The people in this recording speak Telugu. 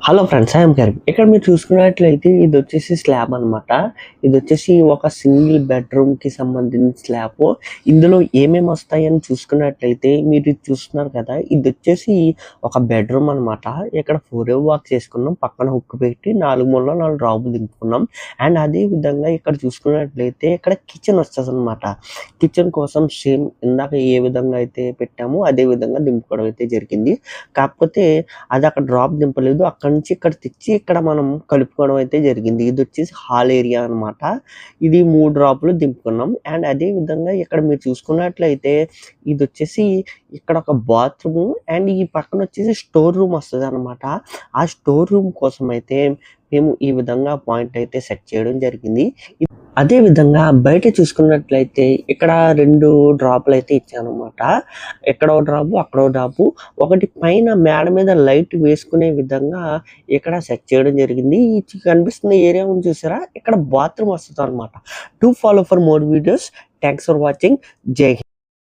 Hello friends, I'm Karim. ఇక్కడ మీరు చూసుకున్నట్లయితే ఇది వచ్చేసి స్లాబ్ అనమాట. ఇది వచ్చేసి ఒక సింగిల్ బెడ్రూమ్కి సంబంధించిన స్లాబ్. ఇందులో ఏమేమి వస్తాయని చూసుకున్నట్లయితే మీరు ఇది చూస్తున్నారు కదా, ఇది వచ్చేసి ఒక బెడ్రూమ్ అనమాట. ఇక్కడ 4 వాక్ చేసుకున్నాం, పక్కన హుక్ పెట్టి 4 మూలలో 4 డ్రాపులు దింపుకున్నాం. అండ్ అదే విధంగా ఇక్కడ చూసుకున్నట్లయితే ఇక్కడ కిచెన్ వస్తుంది అనమాట. కిచెన్ కోసం సేమ్ ఇందాక ఏ విధంగా అయితే పెట్టామో అదే విధంగా దింపుకోవడం అయితే జరిగింది. కాకపోతే అది అక్కడ డ్రాప్ దింపలేదు, అక్కడ నుంచి ఇక్కడ తెచ్చి ఇక్కడ మనం కలుపుకోవడం అయితే జరిగింది. ఇది వచ్చేసి హాల్ ఏరియా అనమాట. ఇది 3 డ్రాపులు దింపుకున్నాం. అండ్ అదే విధంగా ఇక్కడ మీరు చూసుకున్నట్లయితే ఇది వచ్చేసి ఇక్కడ ఒక బాత్రూమ్ అండ్ ఈ పక్కన వచ్చేసి స్టోర్ రూమ్ వస్తుంది అనమాట. ఆ స్టోర్ రూమ్ కోసం అయితే మేము ఈ విధంగా పాయింట్ అయితే సెట్ చేయడం జరిగింది. అదే విధంగా బయట చూసుకున్నట్లయితే ఇక్కడ 2 డ్రాపులు అయితే ఇచ్చానమాట. ఎక్కడో డ్రాపు, అక్కడో డ్రాపు. ఒకటి పైన మేడ మీద లైట్ వేసుకునే విధంగా ఇక్కడ సెట్ చేయడం జరిగింది. ఈ కనిపిస్తున్న ఏరియా ఉంది చూసారా, ఇక్కడ బాత్రూమ్ వస్తుంది అనమాట. To follow for more videos. Thanks for watching. జై హింద్.